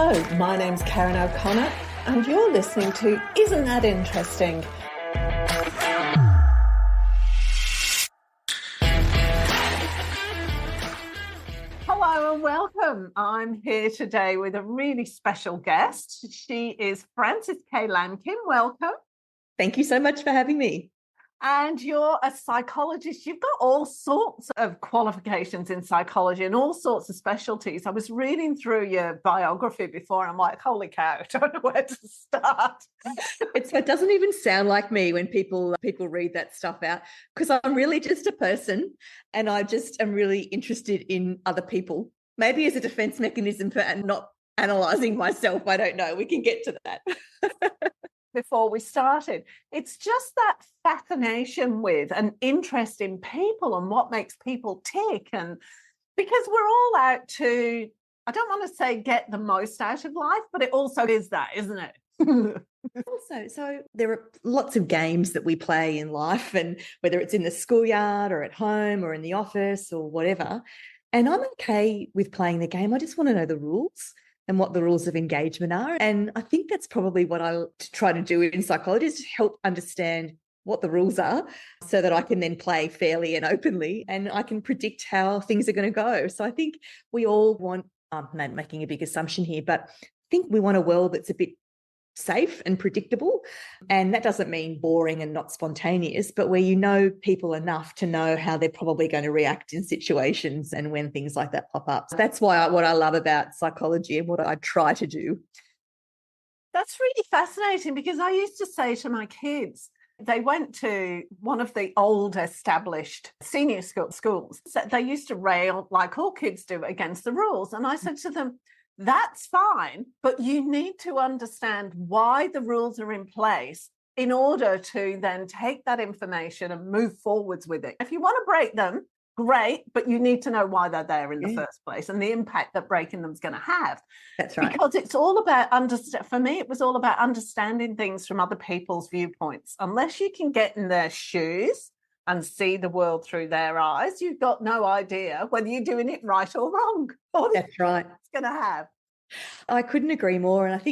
Hello, my name's Karen O'Connor and you're listening to Isn't That Interesting? Hello and welcome. I'm here today with a really special guest. She is Frances Kay-Lambkin. Welcome. Thank you so much for having me. And you're a psychologist. You've got all sorts of qualifications in psychology and all sorts of specialties. I was reading through your biography before and I'm like, holy cow, I don't know where to start. It doesn't even sound like me when people read that stuff out, because I'm really just a person and I just am really interested in other people. Maybe as a defense mechanism for not analysing myself. I don't know. We can get to that. Before we started, it's just that fascination with and interest in people and what makes people tick. And because we're all out to, I don't want to say get the most out of life, but it also is that, isn't it? So there are lots of games that we play in life, and whether it's in the schoolyard or at home or in the office or whatever. And I'm okay with playing the game. I just want to know the rules and what the rules of engagement are. And I think that's probably what I try to do in psychology, is to help understand what the rules are so that I can then play fairly and openly and I can predict how things are going to go. So I think we all want, I'm making a big assumption here, but I think we want a world that's a bit safe and predictable. And that doesn't mean boring and not spontaneous, but where you know people enough to know how they're probably going to react in situations and when things like that pop up. So that's what I love about psychology and what I try to do. That's really fascinating, because I used to say to my kids, they went to one of the old established senior schools. So they used to rail, like all kids do, against the rules. And I said to them, that's fine, but you need to understand why the rules are in place in order to then take that information and move forwards with it. If you want to break them, great, but you need to know why they're there in the first place and the impact that breaking them is going to have. That's right. Because it's all about, for me, it was all about understanding things from other people's viewpoints. Unless you can get in their shoes and see the world through their eyes, you've got no idea whether you're doing it right or wrong. That's right. It's going to have. I couldn't agree more. And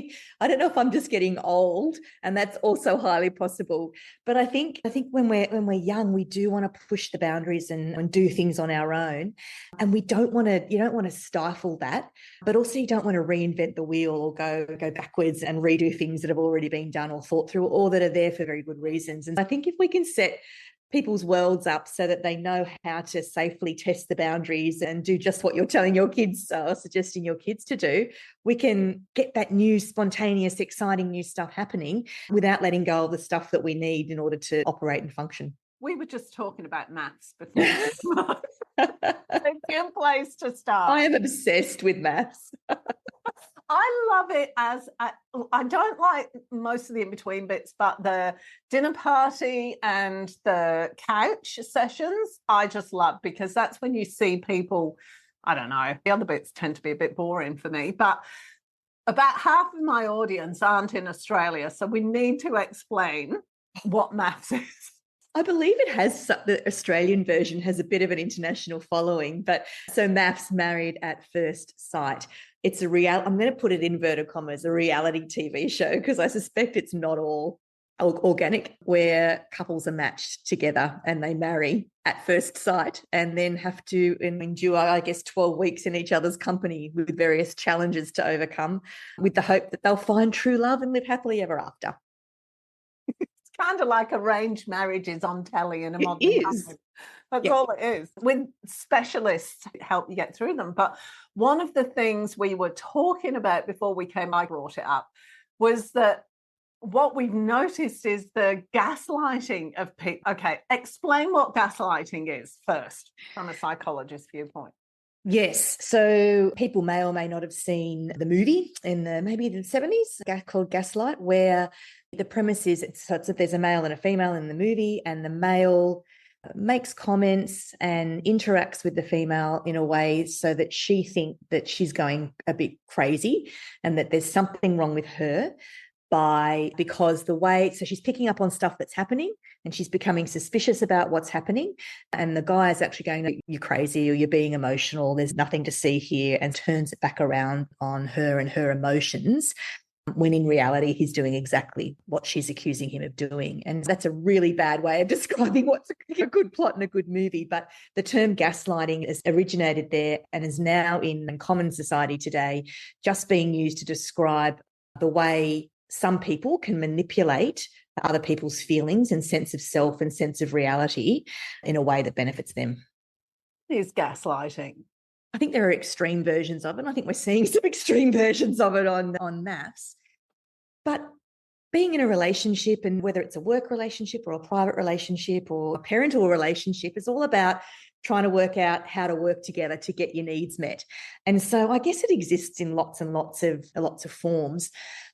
I don't know if I'm just getting old, and that's also highly possible. But I think when we're young, we do want to push the boundaries and do things on our own. And you don't want to stifle that, but also you don't want to reinvent the wheel or go backwards and redo things that have already been done or thought through, or that are there for very good reasons. And I think if we can set people's worlds up so that they know how to safely test the boundaries and do just what you're telling your kids or suggesting your kids to do, we can get that new, spontaneous, exciting new stuff happening without letting go of the stuff that we need in order to operate and function. We were just talking about maths before. It's a good place to start. I am obsessed with maths. I love it I don't like most of the in-between bits, but the dinner party and the couch sessions, I just love, because that's when you see people, I don't know, the other bits tend to be a bit boring for me, but about half of my audience aren't in Australia, so we need to explain what maths is. I believe the Australian version has a bit of an international following, but so maths, Married at First Sight. It's I'm going to put it in inverted commas, a reality TV show, because I suspect it's not all organic, where couples are matched together and they marry at first sight and then have to endure, I guess, 12 weeks in each other's company with various challenges to overcome, with the hope that they'll find true love and live happily ever after. Kind of like arranged marriages on telly in a modern time. That's all it is. With specialists to help you get through them. But one of the things we were talking about before we came, I brought it up, was that what we've noticed is the gaslighting of people. Okay, explain what gaslighting is first from a psychologist's viewpoint. Yes. So people may or may not have seen the movie in maybe the 70s called Gaslight, where the premise is it's that there's a male and a female in the movie, and the male makes comments and interacts with the female in a way so that she thinks that she's going a bit crazy and that there's something wrong with her. because the way, so she's picking up on stuff that's happening and she's becoming suspicious about what's happening. And the guy is actually going, no, you're crazy or you're being emotional. There's nothing to see here, and turns it back around on her and her emotions, when in reality, he's doing exactly what she's accusing him of doing. And that's a really bad way of describing what's a good plot in a good movie. But the term gaslighting has originated there and is now in common society today, just being used to describe the way some people can manipulate other people's feelings and sense of self and sense of reality in a way that benefits them. It is gaslighting. I think there are extreme versions of it. And I think we're seeing some extreme versions of it on maths. But being in a relationship, and whether it's a work relationship or a private relationship or a parental relationship, is all about trying to work out how to work together to get your needs met. And so I guess it exists in lots and lots of forms.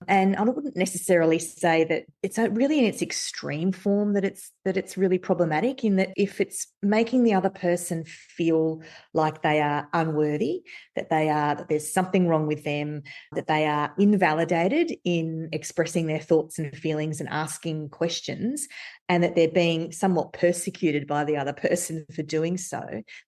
And I wouldn't necessarily say that it's really in its extreme form that it's really problematic, in that if it's making the other person feel like they are unworthy, that there's something wrong with them, that they are invalidated in expressing their thoughts and feelings and asking questions, and that they're being somewhat persecuted by the other person for doing so,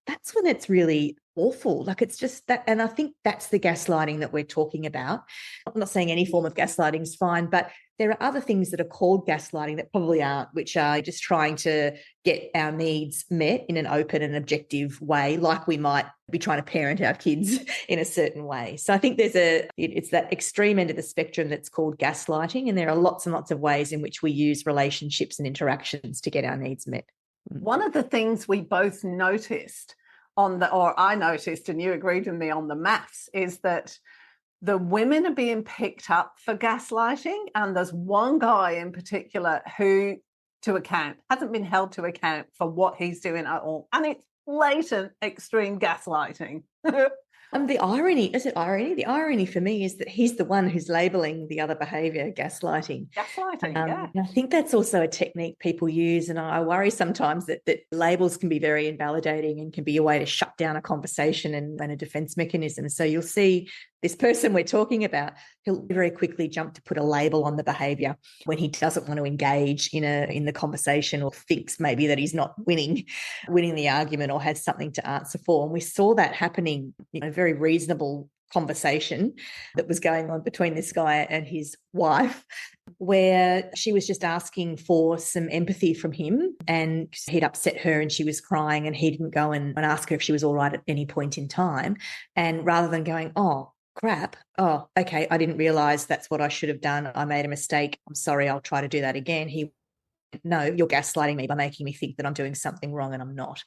that's when it's really awful. Like, it's just that. And I think that's the gaslighting that we're talking about. I'm not saying any form of gaslighting is fine, but there are other things that are called gaslighting that probably aren't, which are just trying to get our needs met in an open and objective way, like we might be trying to parent our kids in a certain way. So I think it's that extreme end of the spectrum that's called gaslighting, and there are lots and lots of ways in which we use relationships and interactions to get our needs met. One of the things we both noticed or I noticed, and you agreed with me on the maths, is that the women are being picked up for gaslighting. And there's one guy in particular who, hasn't been held to account for what he's doing at all. And it's blatant extreme gaslighting. And the irony, is it irony? The irony for me is that he's the one who's labeling the other behaviour gaslighting. Yeah. And I think that's also a technique people use. And I worry sometimes that labels can be very invalidating and can be a way to shut down a conversation and a defence mechanism. So you'll see this person we're talking about, he'll very quickly jump to put a label on the behaviour when he doesn't want to engage in the conversation, or thinks maybe that he's not winning the argument or has something to answer for. And we saw that happening in a very reasonable conversation that was going on between this guy and his wife, where she was just asking for some empathy from him, and he'd upset her and she was crying, and he didn't go and ask her if she was all right at any point in time. And rather than going, oh, crap, oh, okay, I didn't realise that's what I should have done, I made a mistake, I'm sorry, I'll try to do that again, he, no, you're gaslighting me by making me think that I'm doing something wrong and I'm not.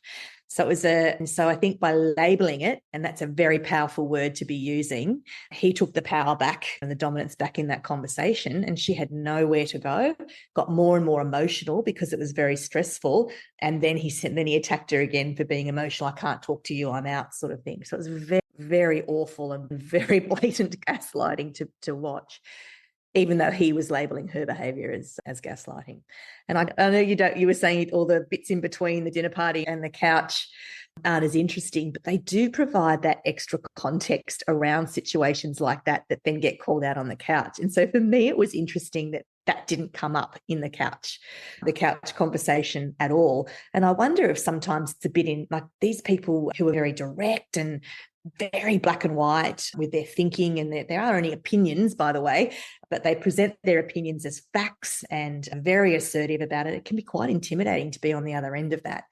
So so I think by labeling it, and that's a very powerful word to be using, he took the power back and the dominance back in that conversation, and she had nowhere to go, got more and more emotional because it was very stressful. And then he attacked her again for being emotional. I can't talk to you, I'm out, sort of thing. So it was very, very awful and very blatant gaslighting to watch, even though he was labeling her behaviour as gaslighting. And I know you were saying all the bits in between the dinner party and the couch aren't as interesting, but they do provide that extra context around situations like that then get called out on the couch. And so for me, it was interesting that didn't come up in the couch conversation at all. And I wonder if sometimes it's a bit in, like, these people who are very direct and very black and white with their thinking, and there aren't any opinions, by the way, but they present their opinions as facts and are very assertive about it. It can be quite intimidating to be on the other end of that.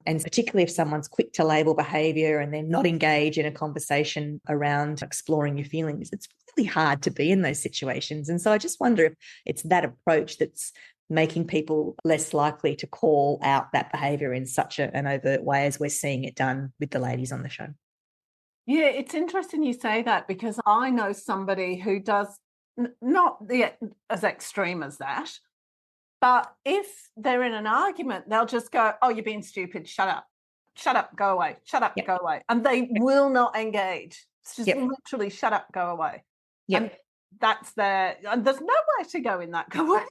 And particularly if someone's quick to label behaviour and then not engage in a conversation around exploring your feelings, it's really hard to be in those situations. And so I just wonder if it's that approach that's making people less likely to call out that behaviour in such an overt way as we're seeing it done with the ladies on the show. Yeah, it's interesting you say that, because I know somebody who does not as extreme as that, but if they're in an argument, they'll just go, oh, you're being stupid, shut up, go away, shut up, Go away. And they will not engage. It's just literally shut up, go away. And that's and there's nowhere to go in that. Go away,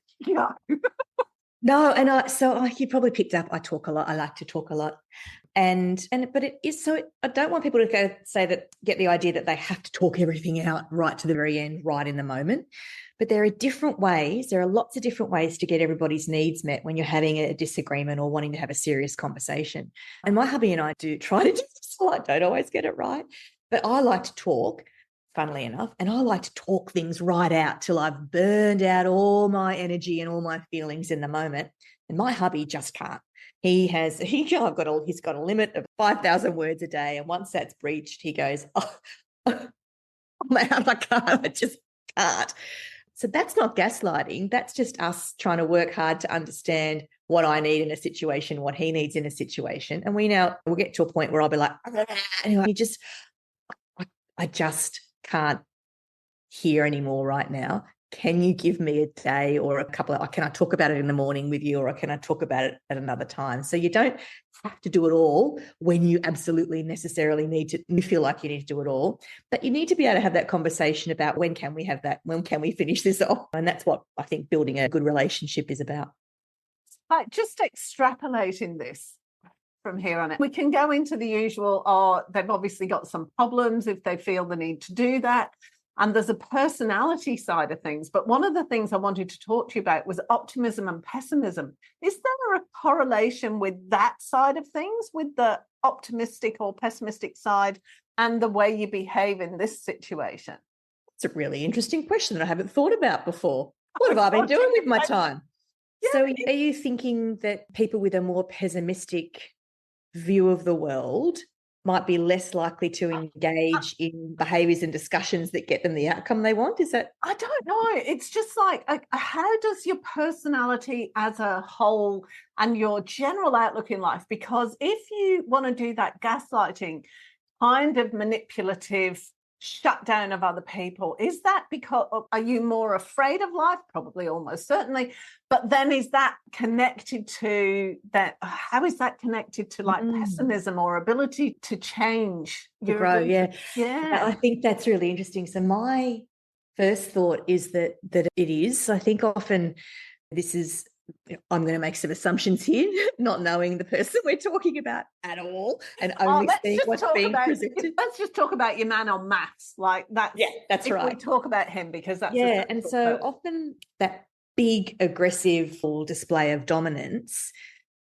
No, and so you probably picked up, I talk a lot. I like to talk a lot. But it is so, I don't want people to get the idea that they have to talk everything out right to the very end, right in the moment. But there are different ways. There are lots of different ways to get everybody's needs met when you're having a disagreement or wanting to have a serious conversation. And my hubby and I do try to do this. I don't always get it right, but I like to talk, funnily enough, and I like to talk things right out till I've burned out all my energy and all my feelings in the moment. And my hubby just can't. He's got a limit of 5,000 words a day, and once that's breached, he goes, "Oh, I'm out. I can't. I just can't." So that's not gaslighting. That's just us trying to work hard to understand what I need in a situation, what he needs in a situation, and we'll get to a point where I'll be like, anyway, I just can't hear anymore right now. Can you give me a day or a couple of, can I talk about it in the morning with you, or can I talk about it at another time? So you don't have to do it all when you absolutely necessarily need to, you feel like you need to do it all, but you need to be able to have that conversation about when can we have that, when can we finish this off? And that's what I think building a good relationship is about. Like, just extrapolating this from here on out, we can go into the usual, they've obviously got some problems if they feel the need to do that. And there's a personality side of things. But one of the things I wanted to talk to you about was optimism and pessimism. Is there a correlation with that side of things, with the optimistic or pessimistic side and the way you behave in this situation? It's a really interesting question that I haven't thought about before. What have I been doing with my time? Yeah. So are you thinking that people with a more pessimistic view of the world might be less likely to engage in behaviours and discussions that get them the outcome they want? Is that? I don't know. It's just like, how does your personality as a whole and your general outlook in life, because if you want to do that gaslighting kind of manipulative shutdown of other people, is that because, are you more afraid of life? Probably, almost certainly. But then is that connected to that? How is that connected to like pessimism or ability to change? To grow, yeah. Yeah. I think that's really interesting. So my first thought is that it is. I think often this is, I'm going to make some assumptions here, not knowing the person we're talking about at all, and only seeing what's being presented. Let's just talk about your man on maths, like that. Yeah, that's right. We talk about him because that's and so often that big aggressive display of dominance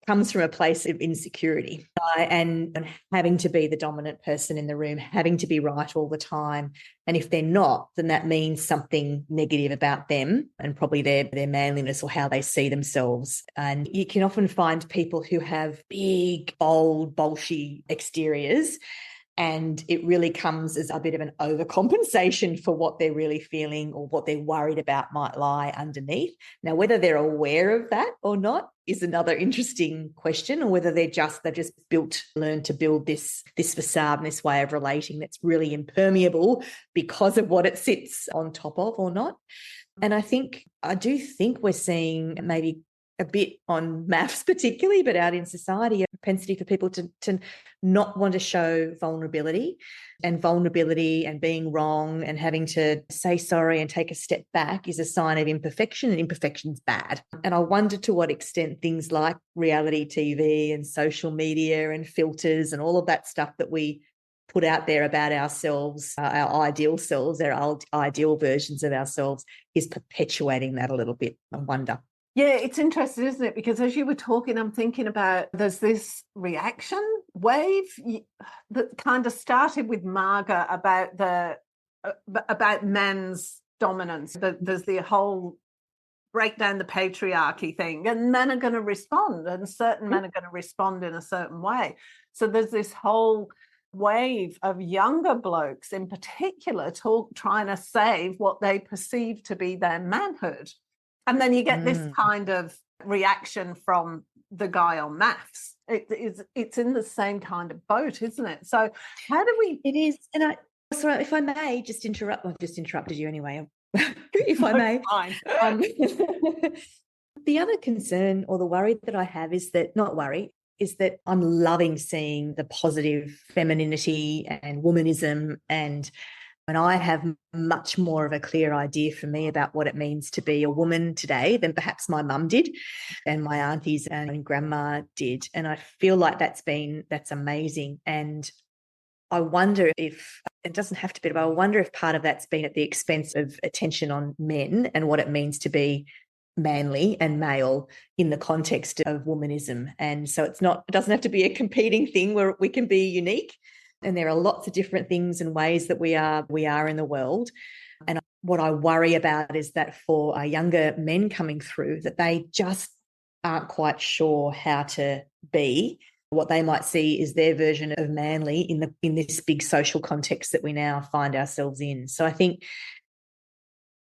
comes from a place of insecurity and having to be the dominant person in the room, having to be right all the time. And if they're not, then that means something negative about them and probably their manliness or how they see themselves. And you can often find people who have big, bold, bolshy exteriors, and it really comes as a bit of an overcompensation for what they're really feeling or what they're worried about might lie underneath. Now, whether they're aware of that or not is another interesting question, or whether they've just learned to build this facade and this way of relating that's really impermeable because of what it sits on top of or not. And I do think we're seeing maybe a bit on maths particularly, but out in society, a propensity for people to not want to show vulnerability and being wrong and having to say sorry and take a step back is a sign of imperfection, and imperfection's bad. And I wonder to what extent things like reality TV and social media and filters and all of that stuff that we put out there about ourselves, our ideal selves, our ideal versions of ourselves, is perpetuating that a little bit, I wonder. Yeah, it's interesting, isn't it? Because as you were talking, I'm thinking about there's this reaction wave that kind of started with Marga about men's dominance. There's the whole break down the patriarchy thing, and men are going to respond, and certain men are going to respond in a certain way. So there's this whole wave of younger blokes in particular trying to save what they perceive to be their manhood. And then you get this kind of reaction from the guy on maths. It's in the same kind of boat, isn't it? So how do we... It is. And sorry, if I may just interrupt, I've just interrupted you anyway, if I may. Fine. The other concern or the worry that I have is that I'm loving seeing the positive femininity and womanism and And I have much more of a clear idea for me about what it means to be a woman today than perhaps my mum did and my aunties and grandma did. And I feel like that's amazing. And I wonder if it doesn't have to be, but I wonder if part of that's been at the expense of attention on men and what it means to be manly and male in the context of womanism. And so it doesn't have to be a competing thing where we can be unique. And there are lots of different things and ways that we are in the world. And what I worry about is that for our younger men coming through, that they just aren't quite sure how to be. What they might see is their version of manly in this big social context that we now find ourselves in. So I think,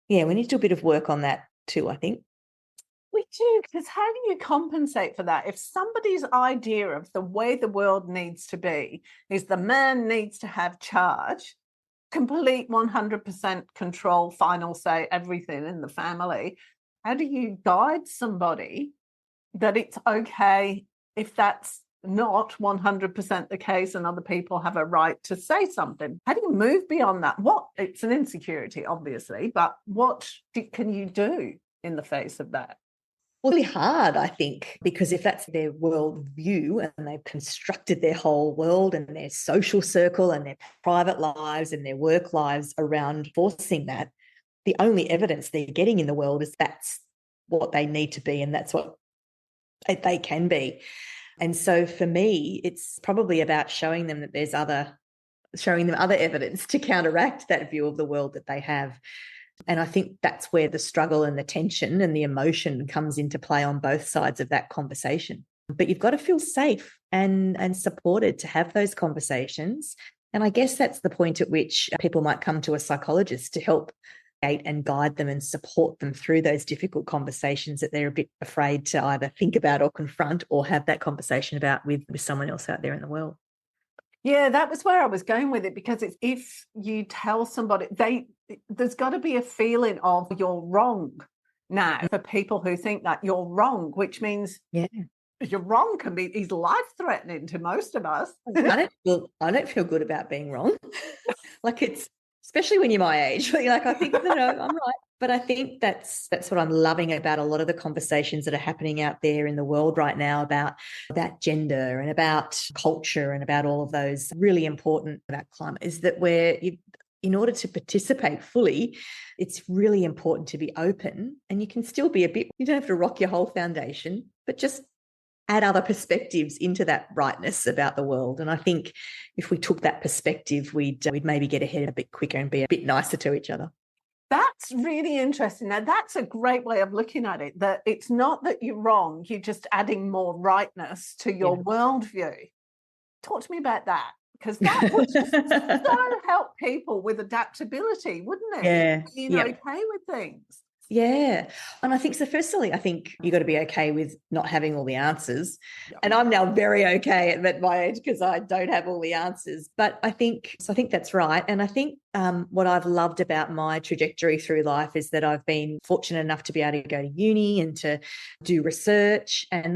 we need to do a bit of work on that too, I think. We do, because how do you compensate for that? If somebody's idea of the way the world needs to be is the man needs to have charge, complete 100% control, final say, everything in the family, how do you guide somebody that it's okay if that's not 100% the case and other people have a right to say something? How do you move beyond that? It's an insecurity, obviously, but what can you do in the face of that? Really hard, I think, because if that's their world view and they've constructed their whole world and their social circle and their private lives and their work lives around forcing that, the only evidence they're getting in the world is that's what they need to be and that's what they can be. And so for me, it's probably about showing them that there's other evidence to counteract that view of the world that they have. And I think that's where the struggle and the tension and the emotion comes into play on both sides of that conversation. But you've got to feel safe and supported to have those conversations. And I guess that's the point at which people might come to a psychologist to help and guide them and support them through those difficult conversations that they're a bit afraid to either think about or confront or have that conversation about with someone else out there in the world. Yeah, that was where I was going with it, because it's if you tell somebody, there's got to be a feeling of you're wrong now for people who think that you're wrong, which means you're wrong is life-threatening to most of us. I don't feel good about being wrong. Like it's, especially when you're my age, like I think, no, I'm right. But I think that's what I'm loving about a lot of the conversations that are happening out there in the world right now about gender and about culture and about all of those really important about climate, is that in order to participate fully, it's really important to be open, and you can still be you don't have to rock your whole foundation, but just add other perspectives into that rightness about the world. And I think if we took that perspective, we'd maybe get ahead a bit quicker and be a bit nicer to each other. That's really interesting. Now, that's a great way of looking at it, that it's not that you're wrong, you're just adding more rightness to your worldview. Talk to me about that, because that would just so help people with adaptability, wouldn't it? Yeah. Being okay with things. Yeah. And I think, so firstly, I think you've got to be okay with not having all the answers. And I'm now very okay at my age because I don't have all the answers. But I think that's right. And I think what I've loved about my trajectory through life is that I've been fortunate enough to be able to go to uni and to do research and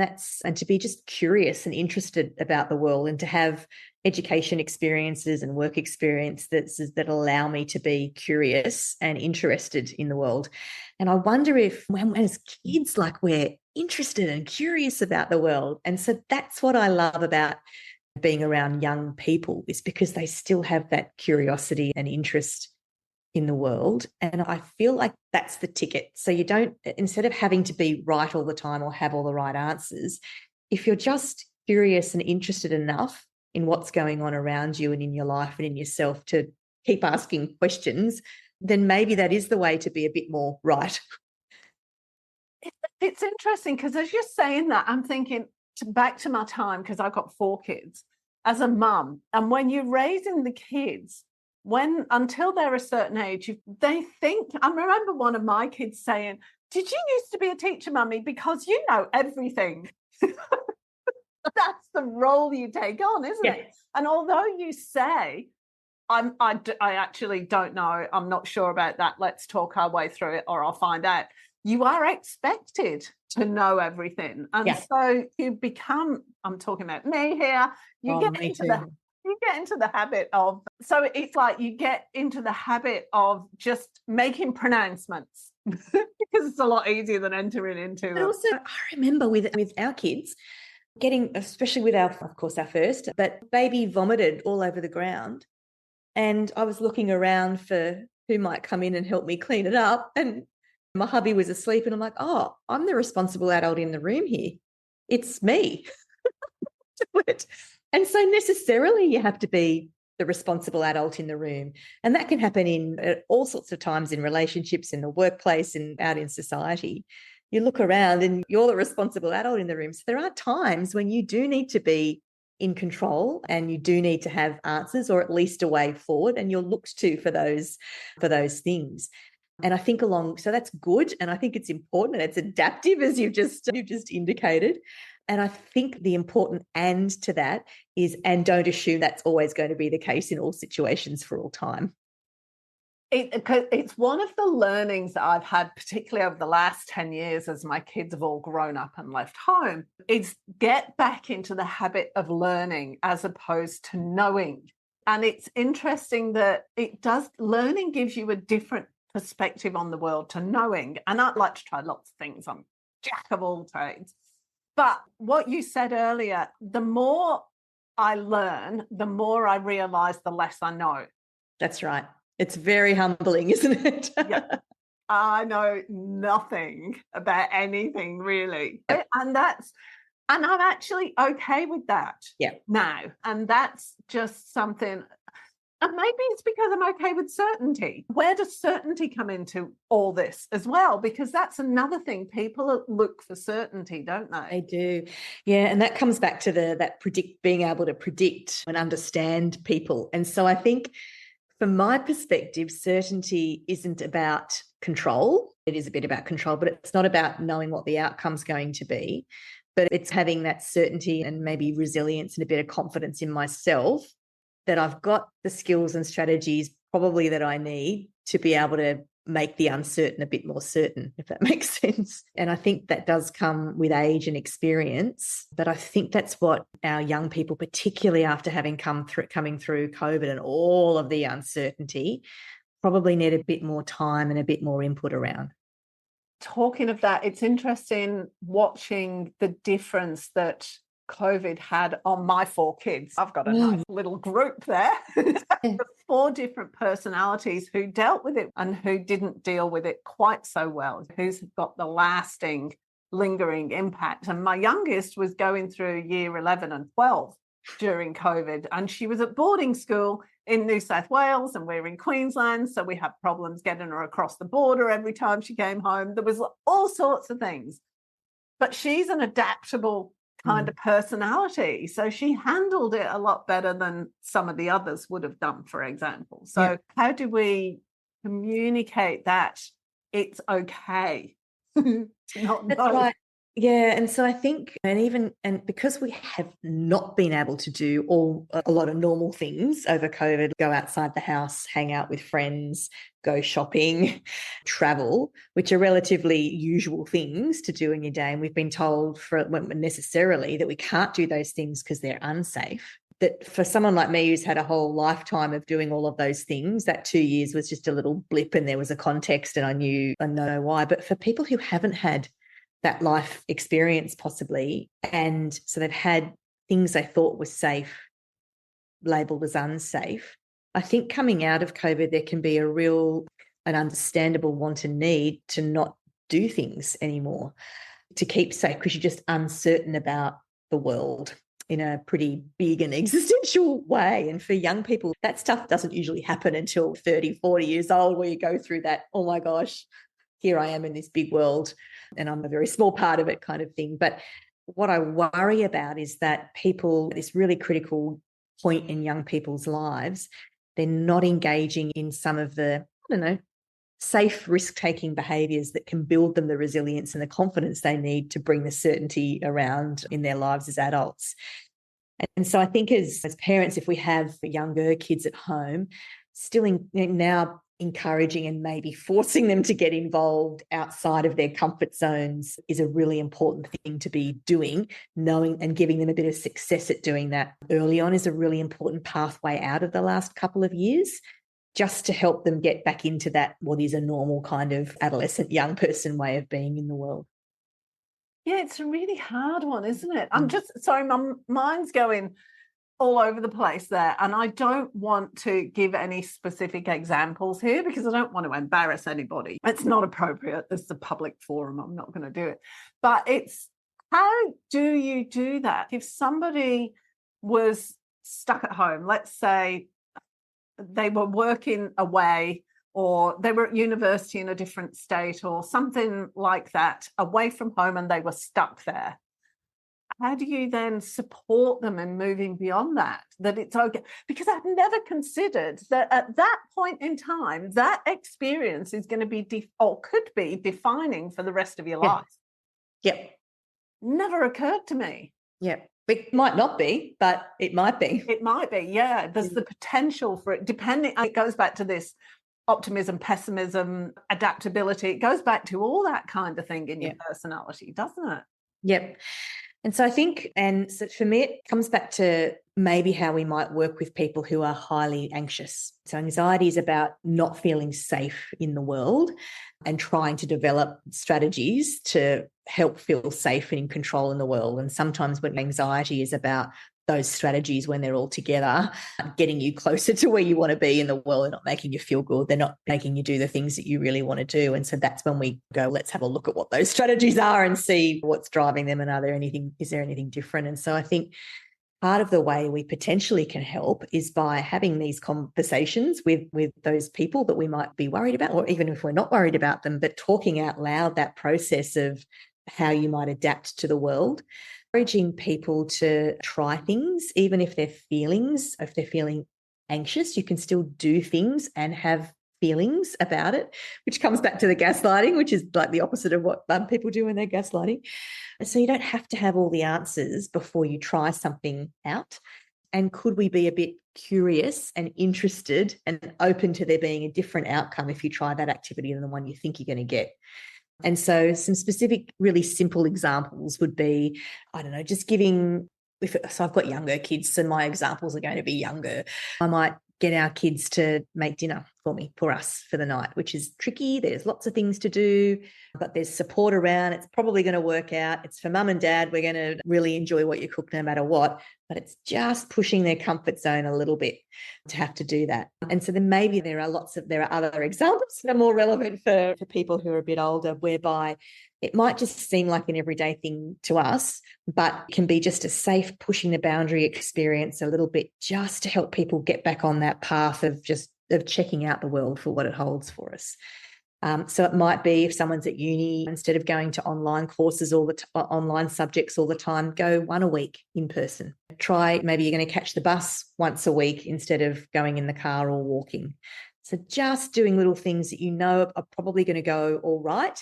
to be just curious and interested about the world and to have education experiences and work experience that allow me to be curious and interested in the world. And I wonder if when as kids, like, we're interested and curious about the world. And so that's what I love about being around young people, is because they still have that curiosity and interest in the world. And I feel like that's the ticket. So you don't, instead of having to be right all the time or have all the right answers, if you're just curious and interested enough in what's going on around you and in your life and in yourself to keep asking questions, then maybe that is the way to be a bit more right. It's interesting because as you're saying that, I'm thinking back to my time, because I've got 4 kids as a mum. And when you're raising the kids, until they're a certain age, they think, I remember one of my kids saying, "Did you used to be a teacher, Mummy? Because you know everything." That's the role you take on, isn't it? And although you say, I actually don't know, I'm not sure about that, let's talk our way through it or I'll find out, you are expected to know everything. And so you become, I'm talking about me here, you get into You get into the habit of, so it's like you get into the habit of just making pronouncements because it's a lot easier than entering into But them. also, I remember with our kids getting, especially with of course, our first, but baby vomited all over the ground. And I was looking around for who might come in and help me clean it up. And my hubby was asleep, and I'm like, oh, I'm the responsible adult in the room here. It's me. Do it. And so necessarily you have to be the responsible adult in the room. And that can happen in all sorts of times, in relationships, in the workplace, and out in society. You look around and you're the responsible adult in the room. So there are times when you do need to be in control and you do need to have answers, or at least a way forward, and you're looked to for those things. And I think so that's good. And I think it's important and it's adaptive, as you've just indicated. And I think the important and to that is, and don't assume that's always going to be the case in all situations for all time. It's one of the learnings that I've had, particularly over the last 10 years as my kids have all grown up and left home, is get back into the habit of learning as opposed to knowing. And it's interesting that learning gives you a different perspective on the world to knowing. And I'd like to try lots of things. I'm jack of all trades. But what you said earlier, the more I learn, the more I realize the less I know. That's right. It's very humbling, isn't it? Yeah. I know nothing about anything really. Yep. And I'm actually okay with that now. And that's just something. And maybe it's because I'm okay with certainty. Where does certainty come into all this as well? Because that's another thing. People look for certainty, don't they? They do. Yeah. And that comes back to being able to predict and understand people. And so I think from my perspective, certainty isn't about control. It is a bit about control, but it's not about knowing what the outcome's going to be. But it's having that certainty and maybe resilience and a bit of confidence in myself that I've got the skills and strategies probably that I need to be able to make the uncertain a bit more certain, if that makes sense. And I think that does come with age and experience. But I think that's what our young people, particularly after having coming through COVID and all of the uncertainty, probably need a bit more time and a bit more input around. Talking of that, it's interesting watching the difference that COVID had on my 4 kids. I've got a nice little group there. 4 different personalities who dealt with it and who didn't deal with it quite so well, who's got the lasting, lingering impact. And my youngest was going through year 11 and 12 during COVID, and she was at boarding school in New South Wales and we're in Queensland, so we had problems getting her across the border every time she came home. There was all sorts of things. But she's an adaptable kind of personality. So she handled it a lot better than some of the others would have done, for example. So how do we communicate that it's okay to not know? That's right. Yeah. And so I think, and because we have not been able to do a lot of normal things over COVID, go outside the house, hang out with friends, go shopping, travel, which are relatively usual things to do in your day. And we've been told necessarily that we can't do those things because they're unsafe. That for someone like me who's had a whole lifetime of doing all of those things, that 2 years was just a little blip and there was a context and I know why. But for people who haven't had that life experience possibly, and so they've had things they thought were safe labelled as unsafe, I think coming out of COVID there can be an understandable want and need to not do things anymore, to keep safe, because you're just uncertain about the world in a pretty big and existential way. And for young people, that stuff doesn't usually happen until 30, 40 years old, where you go through that, oh my gosh, here I am in this big world and I'm a very small part of it kind of thing. But what I worry about is that people, at this really critical point in young people's lives, they're not engaging in some of the, safe risk-taking behaviours that can build them the resilience and the confidence they need to bring the certainty around in their lives as adults. And so I think as parents, if we have younger kids at home, still now encouraging and maybe forcing them to get involved outside of their comfort zones is a really important thing to be doing. Knowing and giving them a bit of success at doing that early on is a really important pathway out of the last couple of years, just to help them get back into that, what is a normal kind of adolescent young person way of being in the world. Yeah, it's a really hard one, isn't it? I'm just, sorry, my mind's going all over the place there. And I don't want to give any specific examples here because I don't want to embarrass anybody. It's not appropriate. This is a public forum. I'm not going to do it. But it's, how do you do that? If somebody was stuck at home, let's say they were working away or they were at university in a different state or something like that, away from home, and they were stuck there. How do you then support them in moving beyond that? That it's okay? Because I've never considered that at that point in time, that experience is going to be or could be defining for the rest of your life. Yep. Never occurred to me. Yep. It might not be, but it might be. It might be, yeah. There's the potential for it, depending. It goes back to this optimism, pessimism, adaptability. It goes back to all that kind of thing in your personality, doesn't it? Yep. And so I think, and so for me, it comes back to maybe how we might work with people who are highly anxious. So anxiety is about not feeling safe in the world and trying to develop strategies to help feel safe and in control in the world. And sometimes when anxiety is about those strategies, when they're all together, getting you closer to where you want to be in the world, they're not making you feel good. They're not making you do the things that you really want to do. And so that's when we go, let's have a look at what those strategies are and see what's driving them. And is there anything different? And so I think part of the way we potentially can help is by having these conversations with those people that we might be worried about, or even if we're not worried about them, but talking out loud that process of how you might adapt to the world. Encouraging people to try things, even if if they're feeling anxious, you can still do things and have feelings about it, which comes back to the gaslighting, which is like the opposite of what people do when they're gaslighting. So you don't have to have all the answers before you try something out. And could we be a bit curious and interested and open to there being a different outcome if you try that activity than the one you think you're going to get? And so some specific, really simple examples would be, I don't know, just giving, so I've got younger kids, so my examples are going to be younger. I might get our kids to make dinner for us for the night, which is tricky. There's lots of things to do, but there's support around. It's probably going to work out. It's for mum and dad. We're going to really enjoy what you cook no matter what, but it's just pushing their comfort zone a little bit to have to do that. And so then maybe there are other examples that are more relevant for people who are a bit older, whereby it might just seem like an everyday thing to us, but can be just a safe pushing the boundary experience a little bit, just to help people get back on that path of checking out the world for what it holds for us. So it might be if someone's at uni, instead of going to online courses online subjects all the time, go one a week in person. Try, maybe you're going to catch the bus once a week instead of going in the car or walking. So just doing little things that you know are probably going to go all right.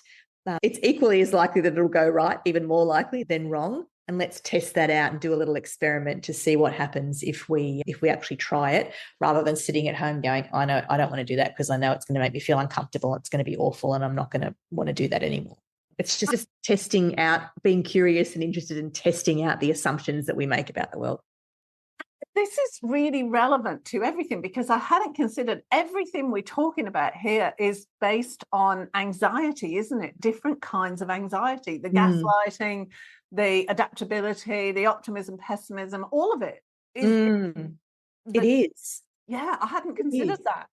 It's equally as likely that it'll go right, even more likely than wrong. And let's test that out and do a little experiment to see what happens if we actually try it, rather than sitting at home going, I know I don't want to do that because I know it's going to make me feel uncomfortable. It's going to be awful and I'm not going to want to do that anymore. It's just testing out, being curious and interested in testing out the assumptions that we make about the world. This is really relevant to everything, because I hadn't considered everything we're talking about here is based on anxiety, isn't it? Different kinds of anxiety, the gaslighting, the adaptability, the optimism, pessimism, all of it. It is. Yeah, I hadn't considered that.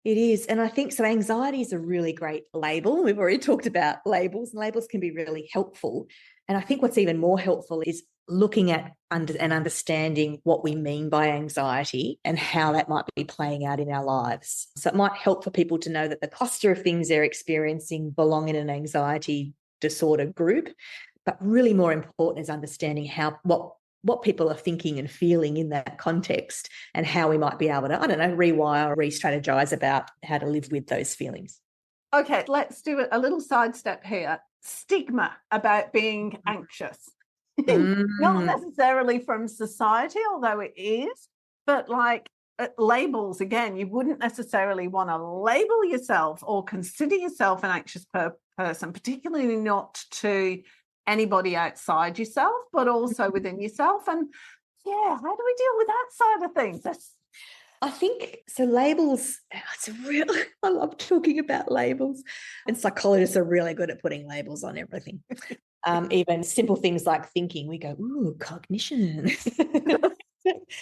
It is. And I think so. Anxiety is a really great label. We've already talked about labels, and labels can be really helpful. And I think what's even more helpful is looking at and understanding what we mean by anxiety and how that might be playing out in our lives. So it might help for people to know that the cluster of things they're experiencing belong in an anxiety disorder group. But really more important is understanding what people are thinking and feeling in that context, and how we might be able to, I don't know, rewire or re-strategize about how to live with those feelings. Okay, let's do a little sidestep here. Stigma about being anxious. Not necessarily from society, although it is, but like labels, again, you wouldn't necessarily want to label yourself or consider yourself an anxious person, particularly not to anybody outside yourself, but also within yourself. And yeah, how do we deal with that side of things? I think so. Labels, it's a real, I love talking about labels, and psychologists are really good at putting labels on everything. Even simple things like thinking, we go, ooh, cognition.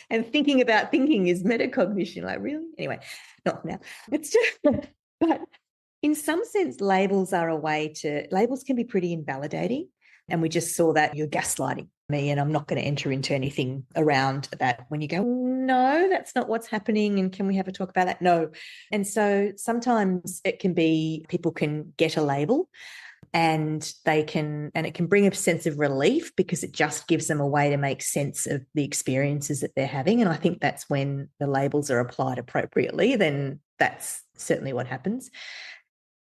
And thinking about thinking is metacognition. Like, really? Anyway, not now. It's just, but in some sense, labels can be pretty invalidating. And we just saw that you're gaslighting me, and I'm not going to enter into anything around that. When you go, no, that's not what's happening. And can we have a talk about that? No. And so sometimes it can be people can get a label, and it can bring a sense of relief because it just gives them a way to make sense of the experiences that they're having. And I think that's when the labels are applied appropriately, then that's certainly what happens.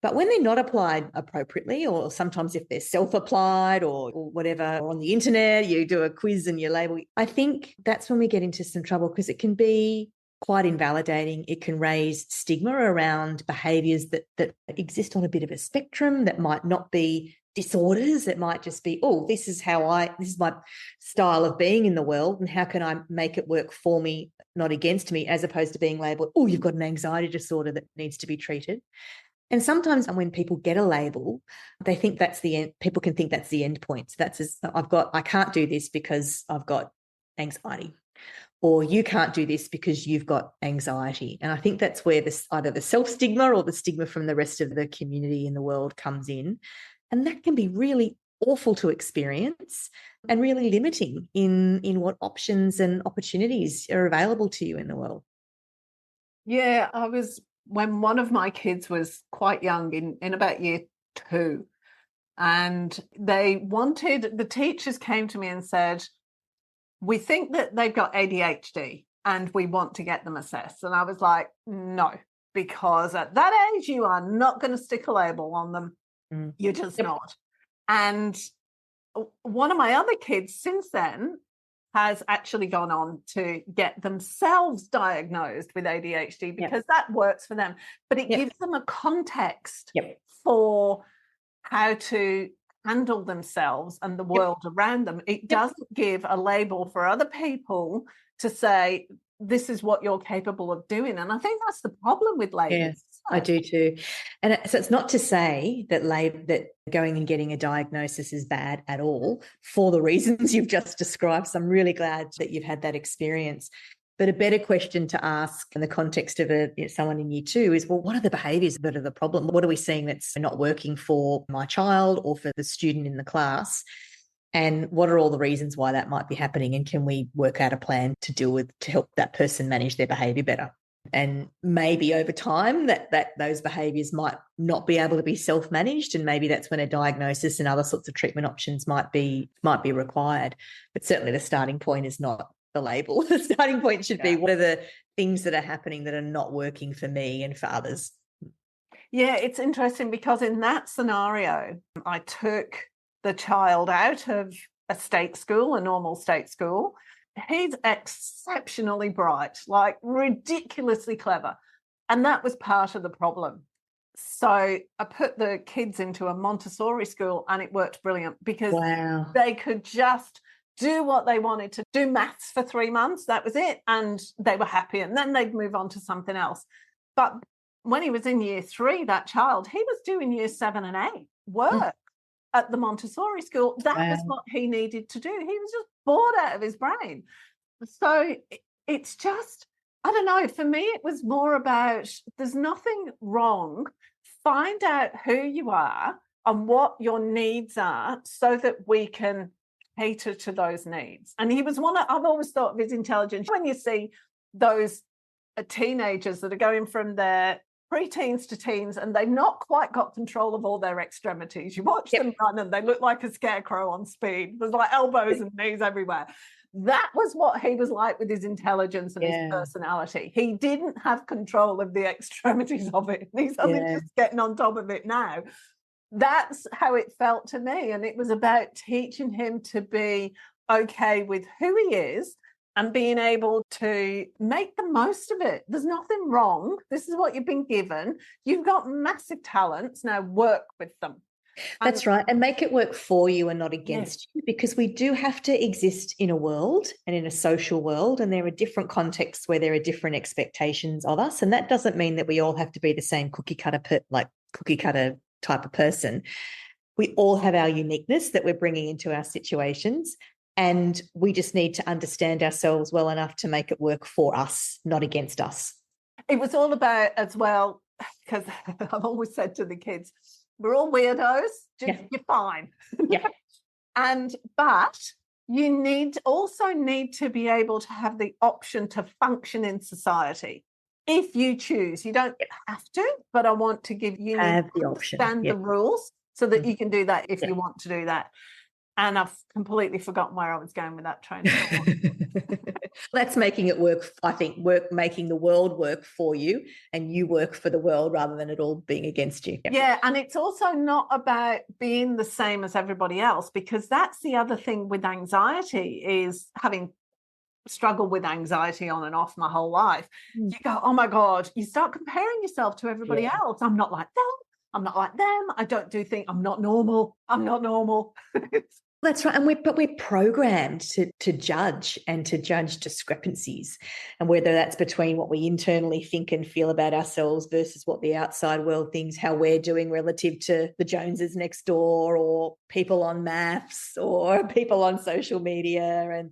But when they're not applied appropriately, or sometimes if they're self-applied or whatever, or on the internet, you do a quiz and you label, I think that's when we get into some trouble, because it can be quite invalidating. It can raise stigma around behaviours that exist on a bit of a spectrum, that might not be disorders. It might just be, oh, this is my style of being in the world, and how can I make it work for me, not against me, as opposed to being labelled, oh, you've got an anxiety disorder that needs to be treated. And sometimes when people get a label, they think that's the end. People can think that's the end point. So I can't do this because I've got anxiety, or you can't do this because you've got anxiety. And I think that's where either the self-stigma or the stigma from the rest of the community in the world comes in. And that can be really awful to experience, and really limiting in what options and opportunities are available to you in the world. Yeah, when one of my kids was quite young, in about year 2, and the teachers came to me and said, we think that they've got ADHD and we want to get them assessed. And I was like, no, because at that age, you are not going to stick a label on them. You're just not. And one of my other kids since then has actually gone on to get themselves diagnosed with ADHD, because that works for them. But it gives them a context for how to handle themselves and the world around them. It doesn't give a label for other people to say, this is what you're capable of doing. And I think that's the problem with labels. Yes, I do too. And so it's not to say that going and getting a diagnosis is bad at all, for the reasons you've just described. So I'm really glad that you've had that experience. But a better question to ask in the context of someone in year 2 is, well, what are the behaviours that are the problem? What are we seeing that's not working for my child or for the student in the class? And what are all the reasons why that might be happening? And can we work out a plan to help that person manage their behaviour better? And maybe over time that those behaviours might not be able to be self-managed, and maybe that's when a diagnosis and other sorts of treatment options might be required. But certainly the starting point is not the label. The starting point should be, what are the things that are happening that are not working for me and for others? Yeah, it's interesting, because in that scenario, I took the child out of a normal state school. He's exceptionally bright, like ridiculously clever. And that was part of the problem. So I put the kids into a Montessori school, and it worked brilliant, because they could just do what they wanted to do. Maths for 3 months, that was it. And they were happy. And then they'd move on to something else. But when he was in year 3, that child, he was doing year 7 and 8 work at the Montessori school. That was what he needed to do. He was just bored out of his brain. So it's just, I don't know, for me, it was more about, there's nothing wrong. Find out who you are and what your needs are, so that we can cater to those needs. And he was I've always thought of his intelligence. When you see those teenagers that are going from their pre-teens to teens, and they've not quite got control of all their extremities. You watch them run and they look like a scarecrow on speed. There's like elbows and knees everywhere. That was what he was like with his intelligence and his personality. He didn't have control of the extremities of it. He's only just getting on top of it now. That's how it felt to me. And it was about teaching him to be okay with who he is, and being able to make the most of it. There's nothing wrong. This is what you've been given. You've got massive talents. Now work with them. That's right. And make it work for you and not against you, because we do have to exist in a world and in a social world, and there are different contexts where there are different expectations of us. And that doesn't mean that we all have to be the same cookie cutter type of person. We all have our uniqueness that we're bringing into our situations, and we just need to understand ourselves well enough to make it work for us, not against us. It was all about, as well, because I've always said to the kids, we're all weirdos. You're fine. Yeah. But you also need to be able to have the option to function in society if you choose. You don't have to, but I want to give you the option, the rules so that you can do that if you want to do that. And I've completely forgotten where I was going with that train of thought. That's making it work. I think making the world work for you, and you work for the world rather than it all being against you. Yeah, and it's also not about being the same as everybody else, because that's the other thing with anxiety, is having struggled with anxiety on and off my whole life. You go, oh my God, you start comparing yourself to everybody else. I'm not like them. I'm not like them. I don't do things. I'm not normal. I'm not normal. That's right. And we're programmed to judge and to judge discrepancies, and whether that's between what we internally think and feel about ourselves versus what the outside world thinks, how we're doing relative to the Joneses next door, or people on maths, or people on social media. And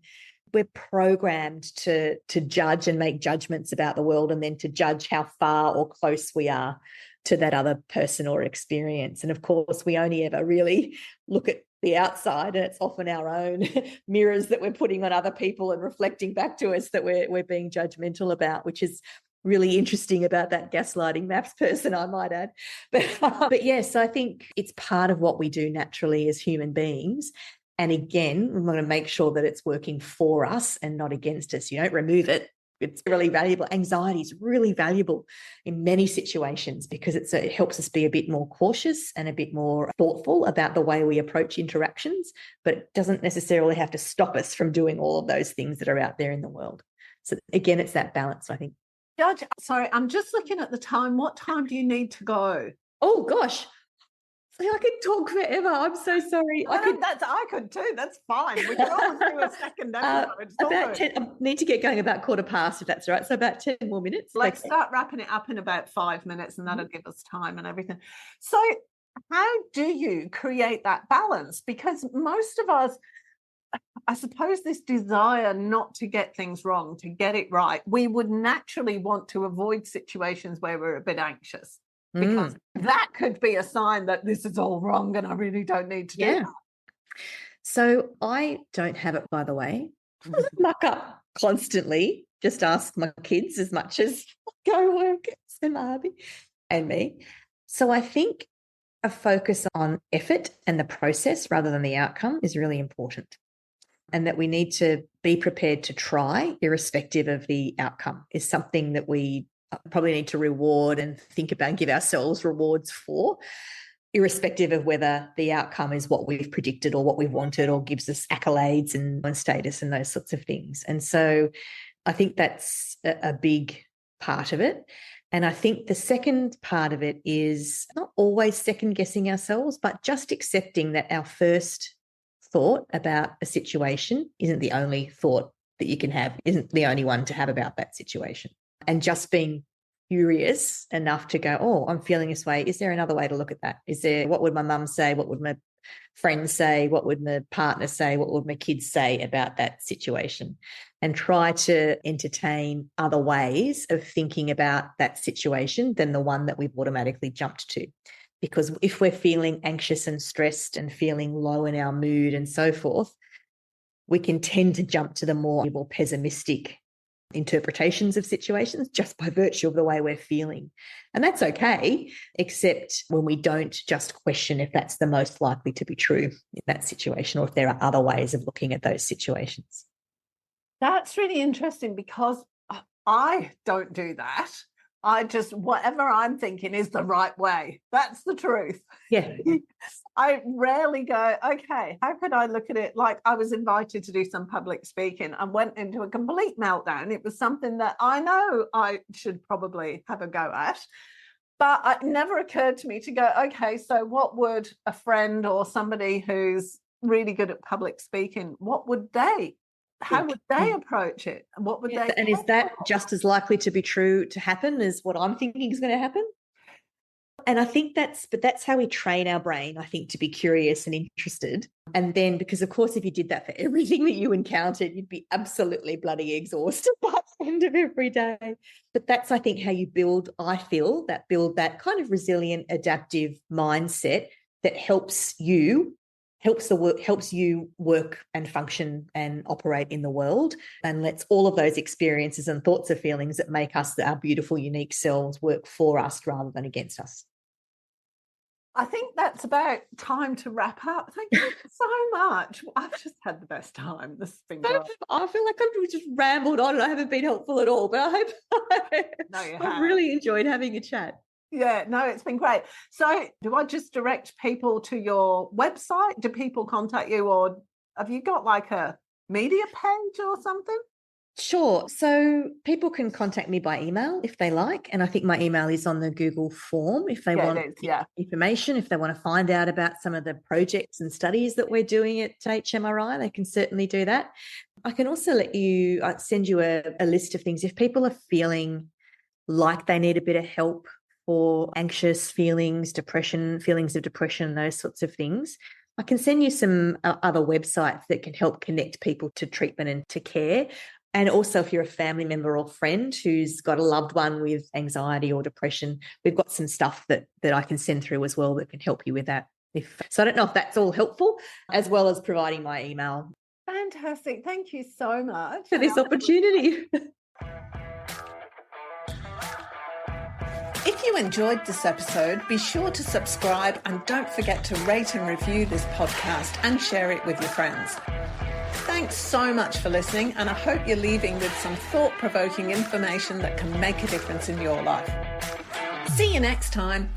we're programmed to judge and make judgments about the world, and then to judge how far or close we are to that other person or experience. And of course, we only ever really look at the outside, and it's often our own mirrors that we're putting on other people and reflecting back to us that we're being judgmental about, which is really interesting about that gaslighting maths person, I might add. But yes, I think it's part of what we do naturally as human beings. And again, we want to make sure that it's working for us and not against us. You don't remove it. It's really valuable. Anxiety is really valuable in many situations, because it helps us be a bit more cautious and a bit more thoughtful about the way we approach interactions, but it doesn't necessarily have to stop us from doing all of those things that are out there in the world. So again, it's that balance, I think. Judge, sorry, I'm just looking at the time. What time do you need to go? Oh, gosh. I could talk forever. I'm so sorry. I could too. That's fine. We can always do a second episode. About 10. I need to get going about 15:15, if that's right. So about 10 more minutes. Let's start wrapping it up in about 5 minutes, and that'll give us time and everything. So how do you create that balance? Because most of us, I suppose, this desire not to get things wrong, to get it right, we would naturally want to avoid situations where we're a bit anxious. Because that could be a sign that this is all wrong and I really don't need to do that. So I don't have it, by the way. Muck up constantly. Just ask my kids as much as go work and my hubby and me. So I think a focus on effort and the process rather than the outcome is really important, and that we need to be prepared to try irrespective of the outcome is something that we probably need to reward and think about and give ourselves rewards for, irrespective of whether the outcome is what we've predicted or what we've wanted or gives us accolades and status and those sorts of things. And so I think that's a big part of it. And I think the second part of it is not always second guessing ourselves, but just accepting that our first thought about a situation isn't the only thought that you can have, isn't the only one to have about that situation. And just being curious enough to go, oh, I'm feeling this way. Is there another way to look at that? What would my mum say? What would my friends say? What would my partner say? What would my kids say about that situation? And try to entertain other ways of thinking about that situation than the one that we've automatically jumped to. Because if we're feeling anxious and stressed and feeling low in our mood and so forth, we can tend to jump to the more pessimistic interpretations of situations just by virtue of the way we're feeling. And that's okay, except when we don't just question if that's the most likely to be true in that situation, or if there are other ways of looking at those situations. That's really interesting, because I don't do that. whatever I'm thinking is the right way. That's the truth. Yeah. I rarely go, okay, how could I look at it? Like, I was invited to do some public speaking and went into a complete meltdown. It was something that I know I should probably have a go at. But it never occurred to me to go, okay, so what would a friend or somebody who's really good at public speaking, how would they approach it? And what would they? And is that just as likely to be true to happen as what I'm thinking is going to happen? And I think that's how we train our brain, I think, to be curious and interested. And then, because of course, if you did that for everything that you encountered, you'd be absolutely bloody exhausted by the end of every day. But that's, I think, how you build that kind of resilient, adaptive mindset that helps you work and function and operate in the world, and lets all of those experiences and thoughts and feelings that make us our beautiful, unique selves work for us rather than against us. I think that's about time to wrap up. Thank you so much. I've just had the best time. This has been great. I feel like I've just rambled on and I haven't been helpful at all, but I've really enjoyed having a chat. Yeah, no, it's been great. So do I just direct people to your website? Do people contact you, or have you got like a media page or something? Sure. So people can contact me by email if they like. And I think my email is on the Google form if they want information, if they want to find out about some of the projects and studies that we're doing at HMRI, they can certainly do that. I can also send you a list of things. If people are feeling like they need a bit of help for anxious feelings, feelings of depression, those sorts of things, I can send you some other websites that can help connect people to treatment and to care. And also, if you're a family member or friend who's got a loved one with anxiety or depression, we've got some stuff that I can send through as well that can help you with that. So I don't know if that's all helpful, as well as providing my email. Fantastic. Thank you so much for this opportunity. If you enjoyed this episode, be sure to subscribe and don't forget to rate and review this podcast and share it with your friends. Thanks so much for listening, and I hope you're leaving with some thought-provoking information that can make a difference in your life. See you next time.